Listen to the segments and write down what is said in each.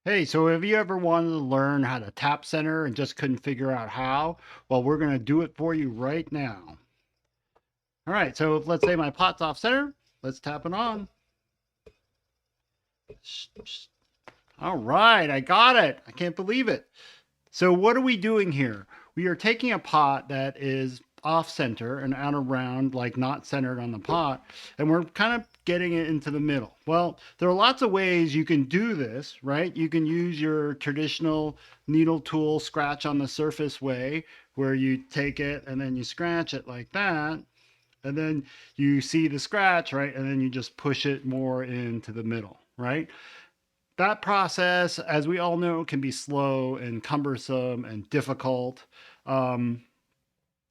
Hey, so have you ever wanted to learn how to tap center and just couldn't figure out how? Well, we're going to do it for you right now. All right, so if, let's say my pot's off center, let's tap it on. All right, I got it. I can't believe it. So what are we doing here? We are taking a pot that is off center and out of round, like not centered on the pot, and we're kind of getting it into the middle. Well, there are lots of ways you can do this, right? You can use your traditional needle tool scratch on the surface way, where you take it and then you scratch it like that. And then you see the scratch, right? And then you just push it more into the middle, right? That process, as we all know, can be slow and cumbersome and difficult. Um,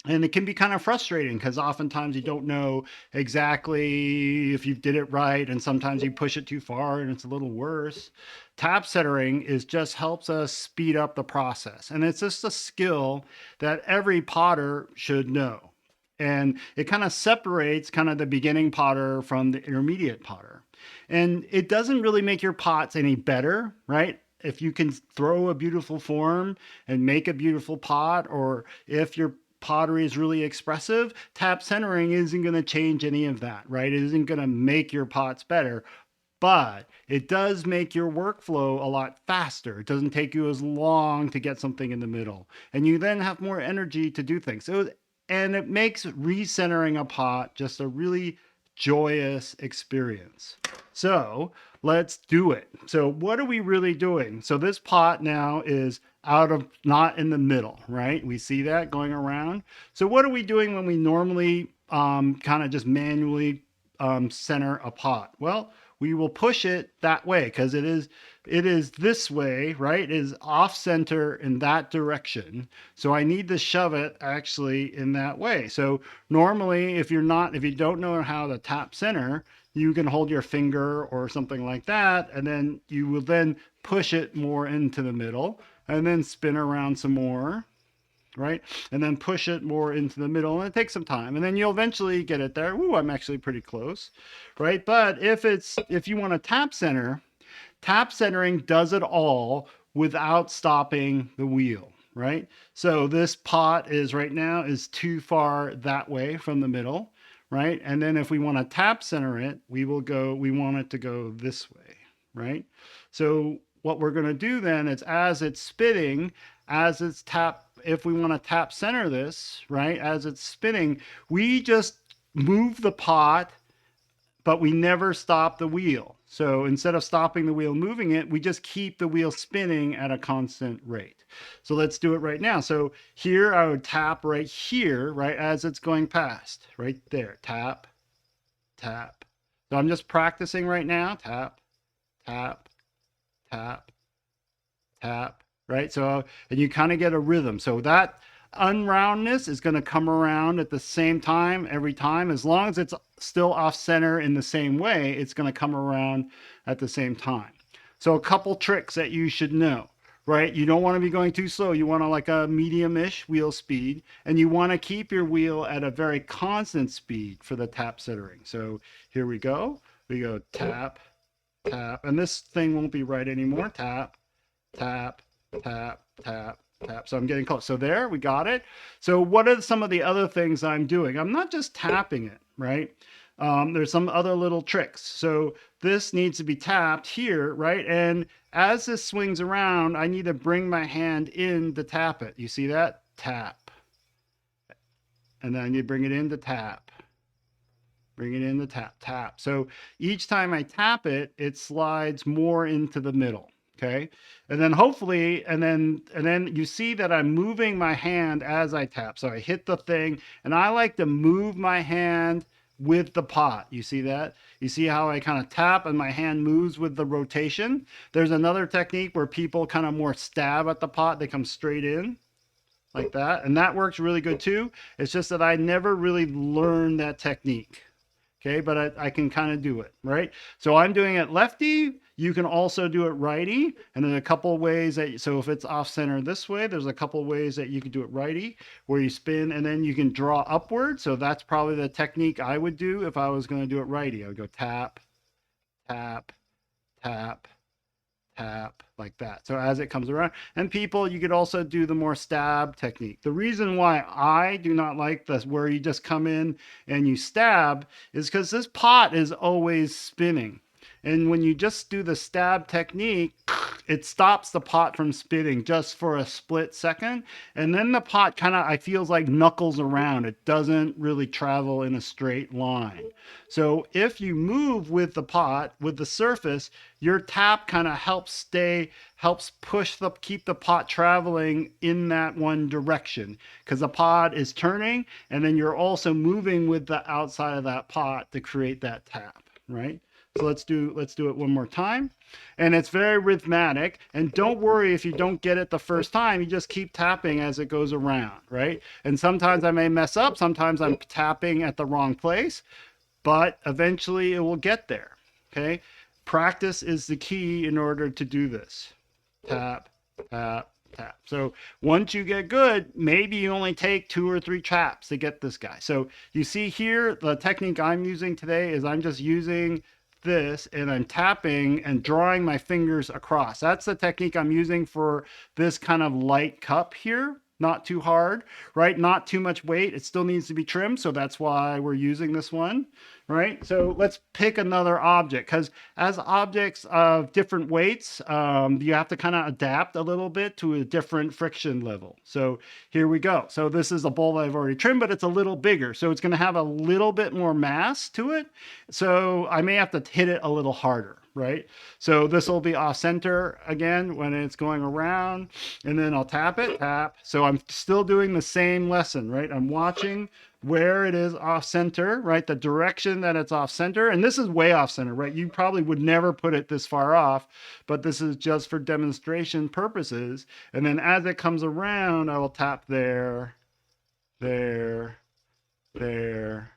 and it can be kind of frustrating because oftentimes you don't know exactly if you did it right, and sometimes you push it too far and it's a little worse. Tap centering is just helps us speed up the process, and it's just a skill that every potter should know. And it kind of separates kind of the beginning potter from the intermediate potter. And it doesn't really make your pots any better, right? If you can throw a beautiful form and make a beautiful pot, or if your pottery is really expressive, tap centering isn't going to change any of that, right? It isn't going to make your pots better, but it does make your workflow a lot faster. It doesn't take you as long to get something in the middle, and you then have more energy to do things. And it makes recentering a pot just a really joyous experience. So let's do it. So what are we really doing? So this pot now is out of, not in the middle, right? We see that going around. So what are we doing when we normally kind of just manually center a pot? Well, we will push it that way because it is this way, right? It is off center in that direction. So I need to shove it actually in that way. So normally if you don't know how to tap center, you can hold your finger or something like that, and then you will then push it more into the middle and then spin around some more, right? And then push it more into the middle, and it takes some time, and then you'll eventually get it there. Ooh, I'm actually pretty close, right? But if you want to tap center, tap centering does it all without stopping the wheel, right? So this pot is right now is too far that way from the middle, right? And then if we want to tap center it, we want it to go this way, right? So what we're going to do then is, as it's spinning, as it's if we want to tap center this, right, as it's spinning, we just move the pot, but we never stop the wheel. So instead of stopping the wheel, moving it, we just keep the wheel spinning at a constant rate. So let's do it right now. So here I would tap right here, right, as it's going past, right there. Tap, tap. So I'm just practicing right now. Tap, tap, tap, tap, right? So, and you kind of get a rhythm. So that unroundness is going to come around at the same time every time. As long as it's still off center in the same way, it's going to come around at the same time. So a couple tricks that you should know, right? You don't want to be going too slow. You want to like a medium-ish wheel speed, and you want to keep your wheel at a very constant speed for the tap centering. So here we go. We go tap, tap, and this thing won't be right anymore. Tap, tap, tap, tap, tap. So I'm getting close. So there, we got it. So what are some of the other things I'm doing? I'm not just tapping it, right? There's some other little tricks. So this needs to be tapped here, right? And as this swings around, I need to bring my hand in to tap it. You see that? Tap. And then you bring it in to tap. Bring it in to tap, tap. So each time I tap it, it slides more into the middle. Okay. And then hopefully, and then you see that I'm moving my hand as I tap. So I hit the thing, and I like to move my hand with the pot. You see that? You see how I kind of tap and my hand moves with the rotation? There's another technique where people kind of more stab at the pot. They come straight in like that. And that works really good too. It's just that I never really learned that technique. Okay, but I can kind of do it, right? So I'm doing it lefty. You can also do it righty. And there's a couple of ways that, so if it's off center this way, there's a couple of ways that you can do it righty, where you spin and then you can draw upward. So that's probably the technique I would do if I was going to do it righty. I would go tap, tap, tap, tap like that. So as it comes around, and people, you could also do the more stab technique. The reason why I do not like this, where you just come in and you stab, is because this pot is always spinning. And when you just do the stab technique, it stops the pot from spinning just for a split second. And then the pot kind of, I feels like knuckles around. It doesn't really travel in a straight line. So if you move with the pot, with the surface, your tap kind of helps keep the pot traveling in that one direction, because the pot is turning and then you're also moving with the outside of that pot to create that tap, right? So let's do it one more time. And it's very rhythmic. And don't worry if you don't get it the first time. You just keep tapping as it goes around, right? And sometimes I may mess up. Sometimes I'm tapping at the wrong place, but eventually it will get there. Okay. Practice is the key in order to do this. Tap, tap, tap. So once you get good, maybe you only take 2 or 3 taps to get this guy. So you see here, the technique I'm using today is I'm just using this and I'm tapping and drawing my fingers across. That's the technique I'm using for this kind of light cup here. Not too hard, right? Not too much weight. It still needs to be trimmed. So that's why we're using this one, right? So let's pick another object, because as objects of different weights, you have to kind of adapt a little bit to a different friction level. So here we go. So this is a bowl that I've already trimmed, but it's a little bigger. So it's going to have a little bit more mass to it. So I may have to hit it a little harder, right? So this will be off center again when it's going around, and then I'll tap it, tap. So I'm still doing the same lesson, right? I'm watching where it is off center, right? The direction that it's off center. And this is way off center, right? You probably would never put it this far off, but this is just for demonstration purposes. And then as it comes around, I will tap there, there, there,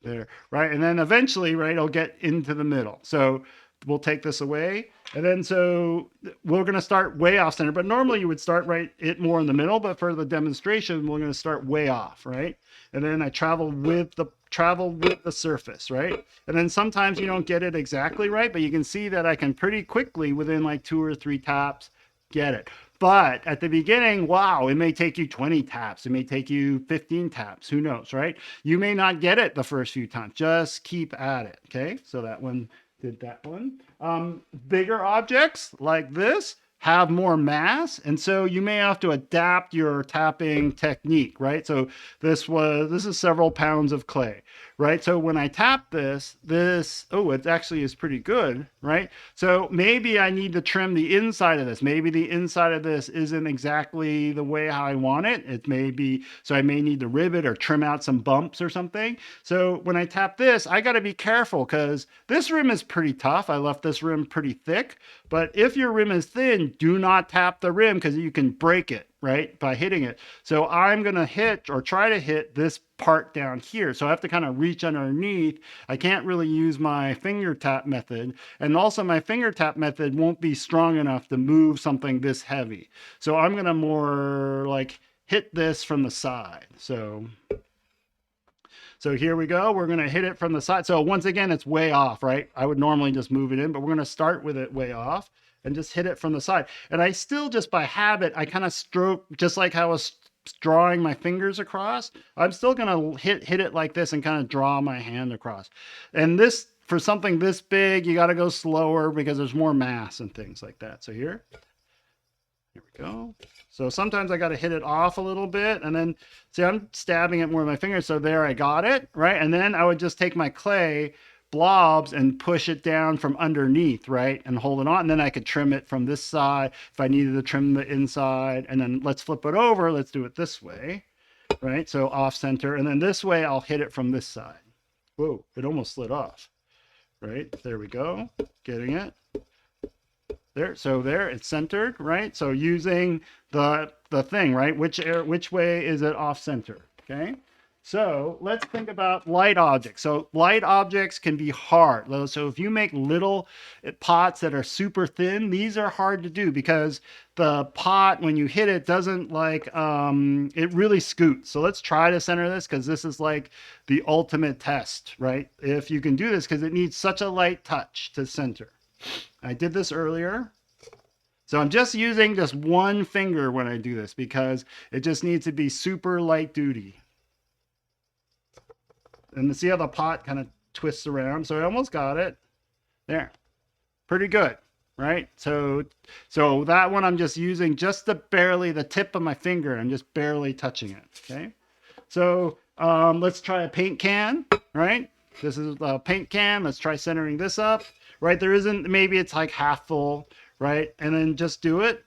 there, right? And then eventually, right, it'll get into the middle. So we'll take this away. And then so we're going to start way off center, but normally you would start right it more in the middle, but for the demonstration, we're going to start way off, right? And then I travel with the surface, right? And then sometimes you don't get it exactly right, but you can see that I can pretty quickly, within like 2 or 3 taps, get it. But at the beginning, wow, it may take you 20 taps. It may take you 15 taps. Who knows, right? You may not get it the first few times. Just keep at it, okay? So that one did that one. Bigger objects like this have more mass, and so you may have to adapt your tapping technique, right? So this is several pounds of clay, right? So when I tap this, oh, it actually is pretty good, right? So maybe I need to trim the inside of this. Maybe the inside of this isn't exactly the way how I want it. It may be, so I may need to rib it or trim out some bumps or something. So when I tap this, I got to be careful, because this rim is pretty tough. I left this rim pretty thick, but if your rim is thin, do not tap the rim, because you can break it, right, by hitting it. So I'm going to hit or try to hit this part down here. So I have to kind of reach underneath. I can't really use my finger tap method. And also my finger tap method won't be strong enough to move something this heavy. So I'm going to more like hit this from the side. So here we go. We're going to hit it from the side. So once again, it's way off, right? I would normally just move it in, but we're going to start with it way off and just hit it from the side. And I still, just by habit, I kind of stroke, just like how I was drawing my fingers across. I'm still going to hit it like this and kind of draw my hand across. And this, for something this big, you got to go slower because there's more mass and things like that. So here we go. So sometimes I got to hit it off a little bit, and then see, I'm stabbing it more with my fingers. So there, I got it, right? And then I would just take my clay blobs and push it down from underneath, right? And hold it on. And then I could trim it from this side if I needed to trim the inside. And then let's flip it over. Let's do it this way, right? So off center. And then this way, I'll hit it from this side. Whoa, it almost slid off, right? There we go. Getting it. There, so there, it's centered, right? So using the thing, right? Which way is it off center? Okay. So let's think about light objects. So light objects can be hard. So if you make little pots that are super thin, these are hard to do because the pot, when you hit it, doesn't like, it really scoots. So let's try to center this, because this is like the ultimate test, right? If you can do this, because it needs such a light touch to center. I did this earlier. So I'm just using just one finger when I do this because it just needs to be super light duty. And see how the pot kind of twists around? So I almost got it. There. Pretty good, right? So that one I'm just using just barely the tip of my finger. I'm just barely touching it, okay? So let's try a paint can, right? This is a paint can. Let's try centering this up, right? There isn't, maybe it's like half full, right? And then just do it.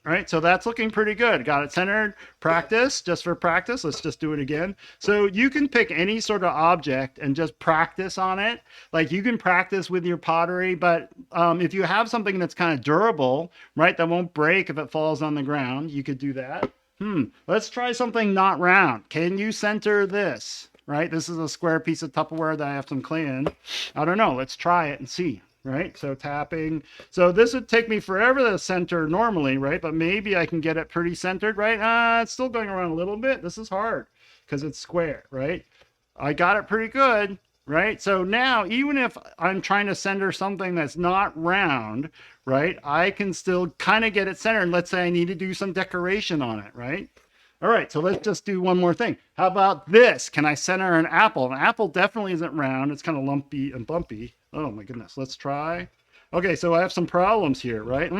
Right, so that's looking pretty good. Got it centered. Practice, just for practice. Let's just do it again. So you can pick any sort of object and just practice on it. Like you can practice with your pottery, but if you have something that's kind of durable, right, that won't break if it falls on the ground, you could do that. Let's try something not round. Can you center this? Right, this is a square piece of Tupperware that I have some clay in. I don't know. Let's try it and see. Right, so tapping. So this would take me forever to center normally, right? But maybe I can get it pretty centered, right? It's still going around a little bit. This is hard because it's square, right? I got it pretty good, right? So now, even if I'm trying to center something that's not round, right? I can still kind of get it centered. Let's say I need to do some decoration on it, right? All right, so let's just do one more thing. How about this? Can I center an apple? An apple definitely isn't round. It's kind of lumpy and bumpy. Oh my goodness, let's try. Okay, so I have some problems here, right?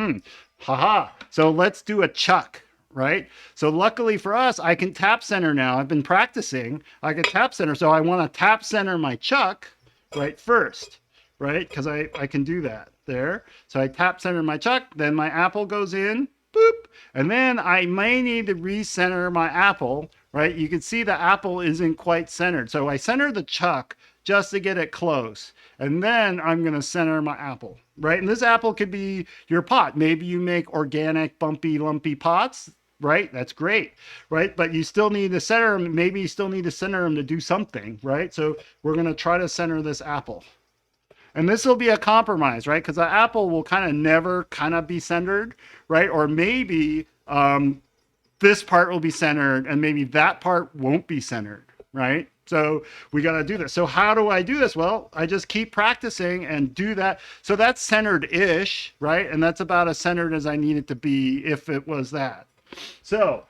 Haha. So let's do a chuck, right? So luckily for us, I can tap center now. I've been practicing. I can tap center. So I want to tap center my chuck, right, first, right? Because I can do that there. So I tap center my chuck, then my apple goes in, boop. And then I may need to recenter my apple, right? You can see the apple isn't quite centered. So I center the chuck just to get it close. And then I'm going to center my apple, right? And this apple could be your pot. Maybe you make organic, bumpy, lumpy pots, right? That's great, right? But you still need to center them. Maybe you still need to center them to do something, right? So we're going to try to center this apple. And this will be a compromise, right? Because the apple will kind of never kind of be centered, right? Or maybe this part will be centered and maybe that part won't be centered, right? So we got to do this. So how do I do this? Well, I just keep practicing and do that. So that's centered-ish, right? And that's about as centered as I need it to be if it was that. So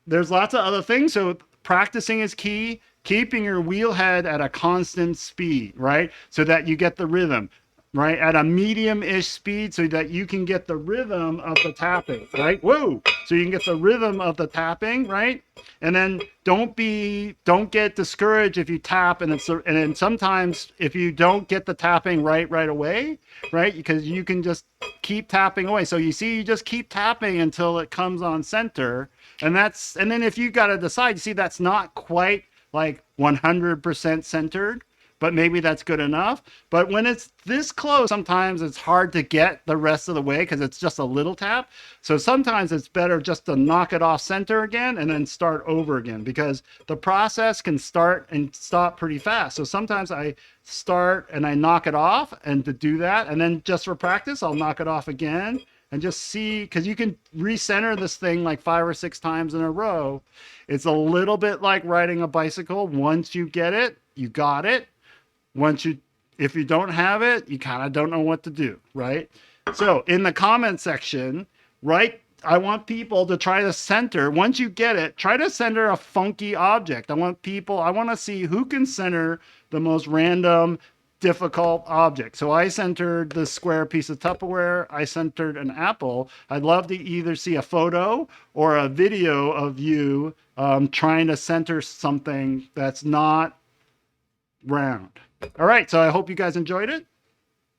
there's lots of other things. So practicing is key. Keeping your wheel head at a constant speed, right? So that you get the rhythm, right? At a medium-ish speed so that you can get the rhythm of the tapping, right? Whoa! So you can get the rhythm of the tapping, right? And then don't get discouraged if you tap and then sometimes if you don't get the tapping right away, right? Because you can just keep tapping away. So you see, you just keep tapping until it comes on center. And then if you got to decide, you see, that's not quite like 100% centered, but maybe that's good enough. But when it's this close, sometimes it's hard to get the rest of the way because it's just a little tap. So sometimes it's better just to knock it off center again and then start over again because the process can start and stop pretty fast. So sometimes I start and I knock it off, and to do that, and then just for practice, I'll knock it off again. And just see, because you can recenter this thing like 5 or 6 times in a row. It's a little bit like riding a bicycle. Once you get it, you got it. If you don't have it, you kind of don't know what to do, right? So in the comment section, I want people to try to center. Once you get it, try to center a funky object. I want to see who can center the most random, difficult object. So I centered this square piece of Tupperware. I centered an apple. I'd love to either see a photo or a video of you trying to center something that's not round. All right, so I hope you guys enjoyed it.